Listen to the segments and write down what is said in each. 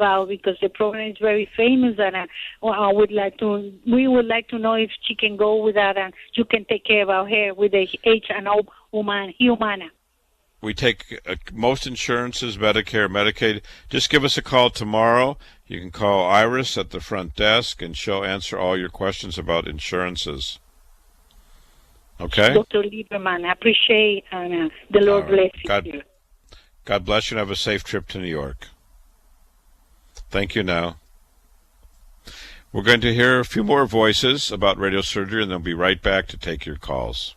about, because the program is very famous, and we would like to know if she can go with that, and you can take care about her with the H&O Humana. We take most insurances, Medicare, Medicaid. Just give us a call tomorrow. You can call Iris at the front desk, and she'll answer all your questions about insurances. Okay? Dr. Lederman, I appreciate, and the Lord bless you. God bless you, and have a safe trip to New York. Thank you now. We're going to hear a few more voices about radiosurgery, and then we'll be right back to take your calls.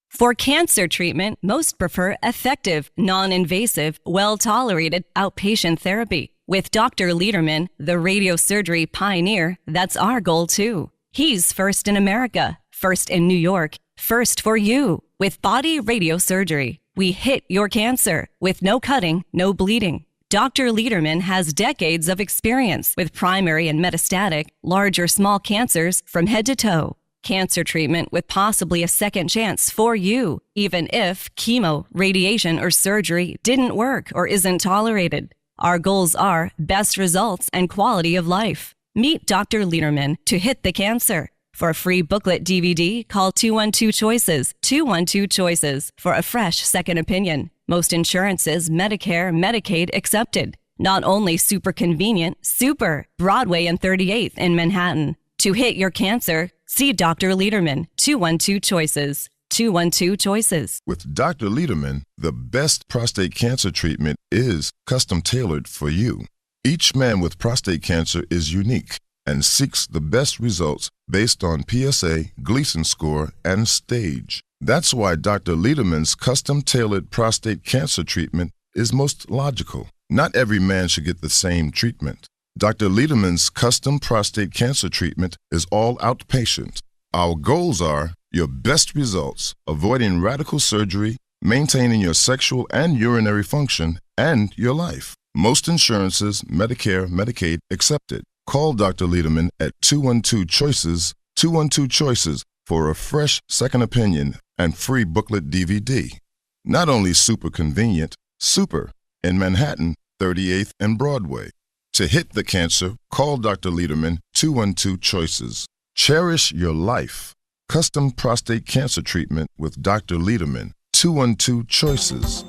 For cancer treatment, most prefer effective, non-invasive, well-tolerated outpatient therapy. With Dr. Lederman, the radiosurgery pioneer, that's our goal too. He's first in America, first in New York, first for you. With Body Radiosurgery, we hit your cancer with no cutting, no bleeding. Dr. Lederman has decades of experience with primary and metastatic, large or small cancers from head to toe. Cancer treatment with possibly a second chance for you, even if chemo, radiation, or surgery didn't work or isn't tolerated. Our goals are best results and quality of life. Meet Dr. Lederman to hit the cancer. For a free booklet DVD, call 212-CHOICES, 212-CHOICES for a fresh second opinion. Most insurances, Medicare, Medicaid accepted. Not only super convenient, super Broadway and 38th in Manhattan. To hit your cancer, see Dr. Lederman, 212-CHOICES, 212-CHOICES. With Dr. Lederman, the best prostate cancer treatment is custom tailored for you. Each man with prostate cancer is unique and seeks the best results based on PSA, Gleason score, and stage. That's why Dr. Lederman's custom-tailored prostate cancer treatment is most logical. Not every man should get the same treatment. Dr. Lederman's custom prostate cancer treatment is all outpatient. Our goals are your best results, avoiding radical surgery, maintaining your sexual and urinary function, and your life. Most insurances, Medicare, Medicaid, accepted. Call Dr. Lederman at 212-CHOICES, 212-CHOICES for a fresh second opinion and free booklet DVD. Not only super convenient, super in Manhattan, 38th and Broadway. To hit the cancer, call Dr. Lederman, 212-CHOICES. Cherish your life. Custom prostate cancer treatment with Dr. Lederman, 212-CHOICES.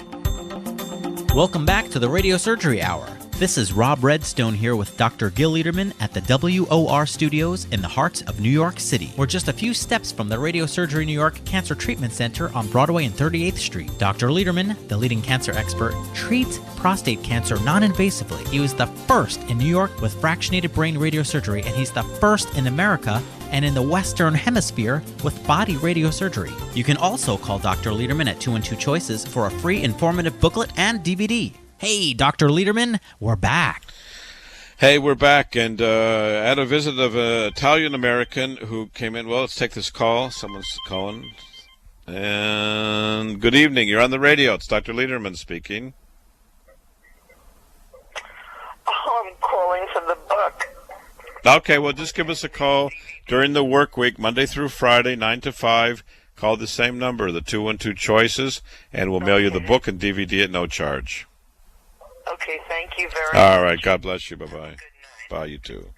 Welcome back to the Radiosurgery Hour. This is Rob Redstone here with Dr. Gil Lederman at the WOR Studios in the heart of New York City. We're just a few steps from the Radiosurgery New York Cancer Treatment Center on Broadway and 38th Street. Dr. Lederman, the leading cancer expert, treats prostate cancer non-invasively. He was the first in New York with fractionated brain radiosurgery, and he's the first in America and in the Western Hemisphere with body radiosurgery. You can also call Dr. Lederman at 212-CHOICES for a free informative booklet and DVD. Hey, Dr. Lederman, we're back. Hey, we're back, and I had a visit of an Italian-American who came in. Well, let's take this call. Someone's calling. And good evening. You're on the radio. It's Dr. Lederman speaking. Oh, I'm calling for the book. Okay, well, just give us a call during the work week, Monday through Friday, 9 to 5. Call the same number, the 212-CHOICES, and we'll mail you the book and DVD at no charge. Okay, thank you very much. All right, God bless you. Bye-bye. Bye, you too.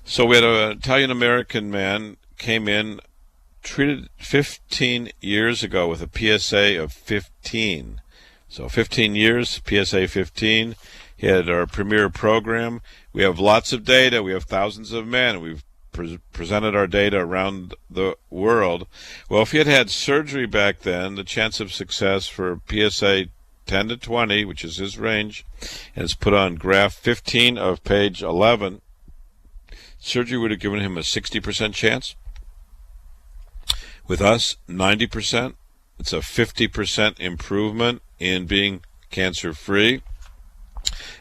So we had an Italian-American man came in, treated 15 years ago with a PSA of 15. So 15 years, PSA 15. He had our premier program. We have lots of data. We have thousands of men. We've presented our data around the world. Well, if he had had surgery back then, the chance of success for PSA 10 to 20, which is his range, and it's put on graph 15 of page 11, surgery would have given him a 60% chance. With us, 90%. It's a 50% improvement in being cancer-free.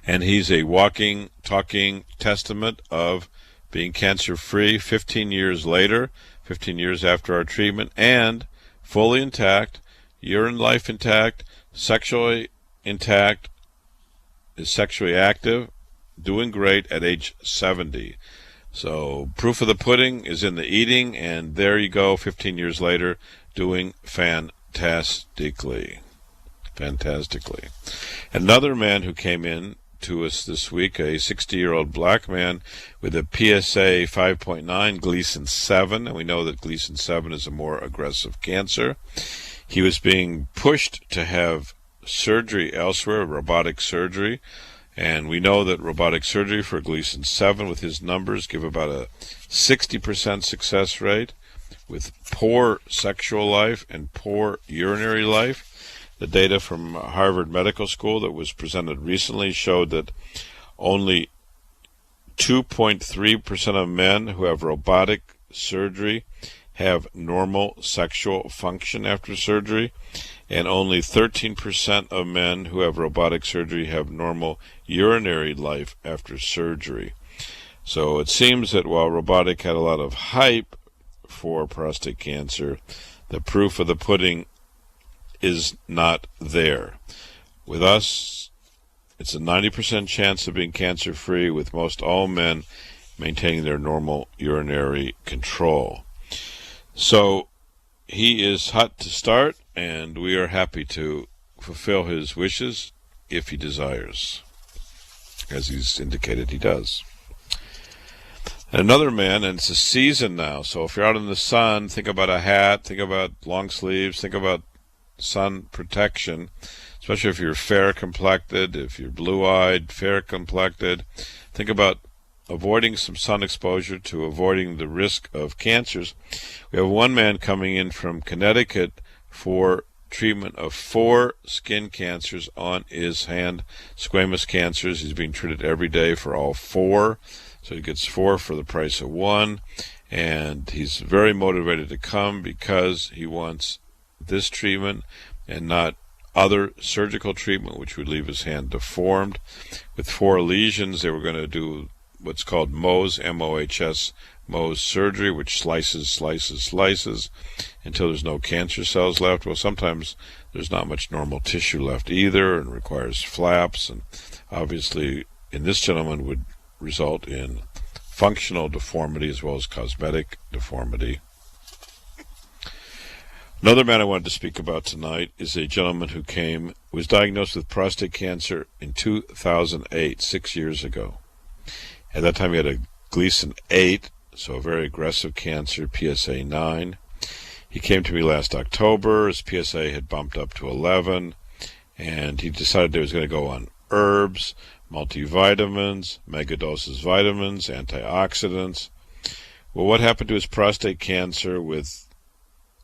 And he's a walking, talking testament of being cancer-free 15 years later, 15 years after our treatment, and fully intact, urine life intact, sexually intact, is sexually active, doing great at age 70. So proof of the pudding is in the eating, and there you go, 15 years later, doing fantastically. Fantastically. Another man who came in to us this week, a 60-year-old black man with a PSA 5.9, Gleason 7, and we know that Gleason 7 is a more aggressive cancer. He was being pushed to have surgery elsewhere, robotic surgery, and we know that robotic surgery for Gleason 7 with his numbers give about a 60% success rate with poor sexual life and poor urinary life. The data from Harvard Medical School that was presented recently showed that only 2.3% of men who have robotic surgery have normal sexual function after surgery, and only 13% of men who have robotic surgery have normal urinary life after surgery. So it seems that while robotic had a lot of hype for prostate cancer, the proof of the pudding is not there. With us, it's a 90% chance of being cancer-free, with most all men maintaining their normal urinary control. So he is hot to start, and we are happy to fulfill his wishes if he desires, as he's indicated he does. Another man, and it's a season now, so if you're out in the sun, think about a hat, think about long sleeves, think about sun protection, especially if you're fair-complected, if you're blue-eyed, fair-complected. Think about avoiding some sun exposure to avoiding the risk of cancers. We have one man coming in from Connecticut for treatment of 4 skin cancers on his hand, squamous cancers. He's being treated every day for all 4, so he gets 4 for the price of 1, and he's very motivated to come because he wants this treatment and not other surgical treatment, which would leave his hand deformed. With 4 lesions, they were going to do what's called Mohs, M-O-H-S, Mohs surgery, which slices until there's no cancer cells left. Well, sometimes there's not much normal tissue left either, and requires flaps, and obviously in this gentleman would result in functional deformity as well as cosmetic deformity. Another man I wanted to speak about tonight is a gentleman who was diagnosed with prostate cancer in 2008, 6 years ago. At that time he had a Gleason 8, so a very aggressive cancer, PSA 9. He came to me last October. His PSA had bumped up to 11, and he decided he was going to go on herbs, multivitamins, megadoses vitamins, antioxidants. Well, what happened to his prostate cancer with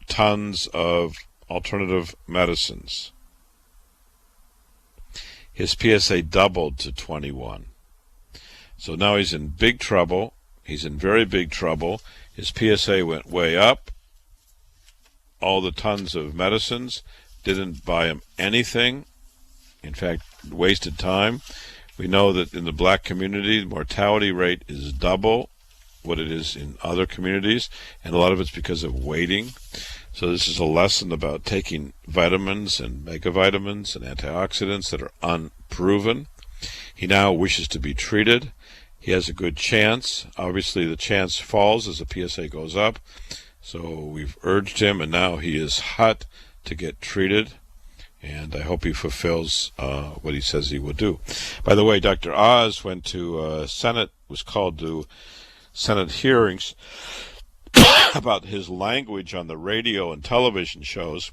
tons of alternative medicines? His PSA doubled to 21. So now he's in big trouble. He's in very big trouble. His PSA went way up. All the tons of medicines didn't buy him anything. In fact, wasted time. We know that in the black community, the mortality rate is double what it is in other communities, and a lot of it's because of waiting. So this is a lesson about taking vitamins and megavitamins and antioxidants that are unproven. He now wishes to be treated. He has a good chance. Obviously, the chance falls as the PSA goes up. So we've urged him, and now he is hot to get treated. And I hope he fulfills what he says he will do. By the way, Dr. Oz went to was called to Senate hearings about his language on the radio and television shows.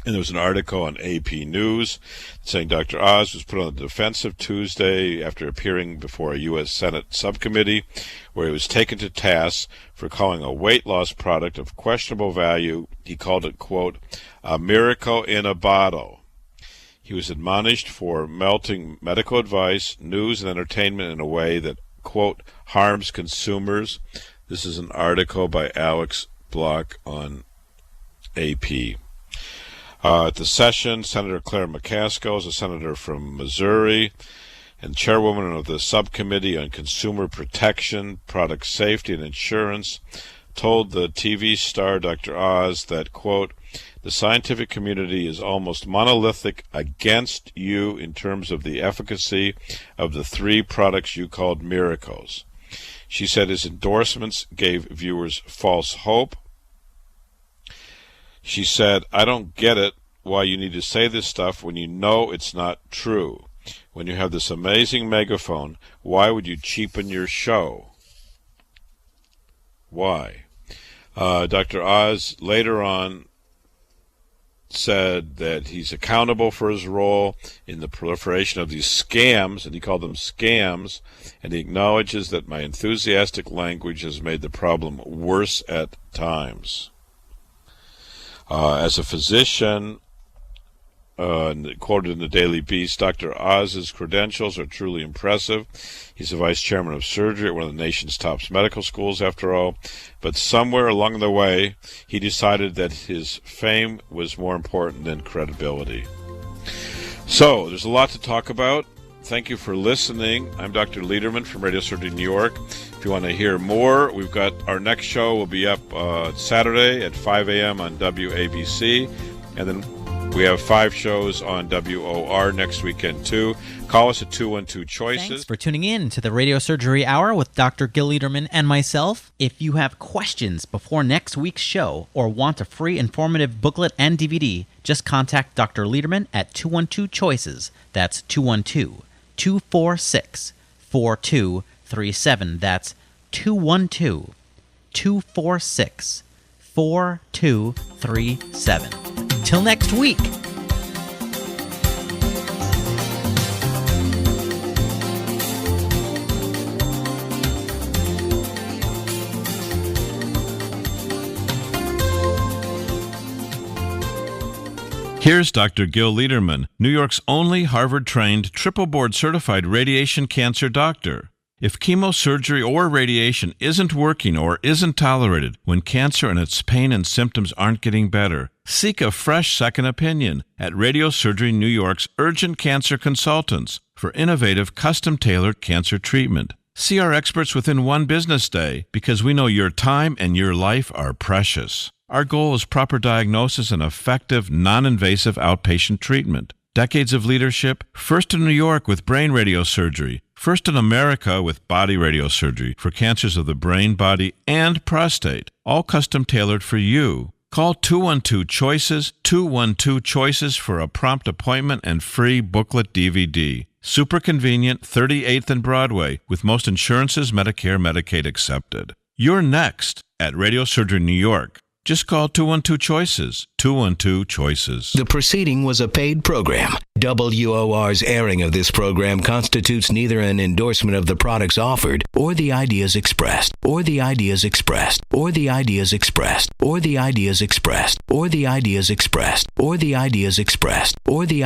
And there was an article on AP News saying Dr. Oz was put on the defensive Tuesday after appearing before a U.S. Senate subcommittee, where he was taken to task for calling a weight loss product of questionable value. He called it, quote, a miracle in a bottle. He was admonished for melting medical advice, news, and entertainment in a way that, quote, harms consumers. This is an article by Alex Block on AP. At the session, Senator Claire McCaskill is a senator from Missouri and chairwoman of the Subcommittee on Consumer Protection, Product Safety, and Insurance, told the TV star Dr. Oz that, quote, the scientific community is almost monolithic against you in terms of the efficacy of the 3 products you called miracles. She said his endorsements gave viewers false hope. She said, I don't get it why you need to say this stuff when you know it's not true. when you have this amazing megaphone, why would you cheapen your show? Why? Dr. Oz later on said that he's accountable for his role in the proliferation of these scams, and he called them scams, and he acknowledges that my enthusiastic language has made the problem worse at times. As a physician, quoted in the Daily Beast, Dr. Oz's credentials are truly impressive. He's the vice chairman of surgery at one of the nation's top medical schools, after all. But somewhere along the way, he decided that his fame was more important than credibility. So, there's a lot to talk about. Thank you for listening. I'm Dr. Lederman from Radiosurgery New York. If you want to hear more, we've got our next show will be up Saturday at 5 a.m. on WABC. And then we have 5 shows on WOR next weekend, too. Call us at 212-CHOICES. Thanks for tuning in to the Radiosurgery Hour with Dr. Gil Lederman and myself. If you have questions before next week's show or want a free informative booklet and DVD, just contact Dr. Lederman at 212-CHOICES. That's 212-246-4237. That's 212-246-4237. Till next week. Here's Dr. Gil Lederman, New York's only Harvard-trained, triple-board certified radiation cancer doctor. If chemosurgery or radiation isn't working or isn't tolerated when cancer and its pain and symptoms aren't getting better, seek a fresh second opinion at Radiosurgery New York's Urgent Cancer Consultants for innovative, custom-tailored cancer treatment. See our experts within one business day because we know your time and your life are precious. Our goal is proper diagnosis and effective, non-invasive outpatient treatment. Decades of leadership, first in New York with brain radiosurgery, first in America with body radiosurgery for cancers of the brain, body, and prostate, all custom-tailored for you. Call 212-CHOICES, 212-CHOICES for a prompt appointment and free booklet DVD. Super convenient, 38th and Broadway, with most insurances, Medicare, Medicaid accepted. You're next at Radiosurgery New York. Just call 212-CHOICES, 212-CHOICES. The proceeding was a paid program. WOR's airing of this program constitutes neither an endorsement of the products offered or the ideas expressed, or the ideas expressed, or the ideas expressed, or the ideas expressed, or the ideas expressed, or the ideas expressed, or the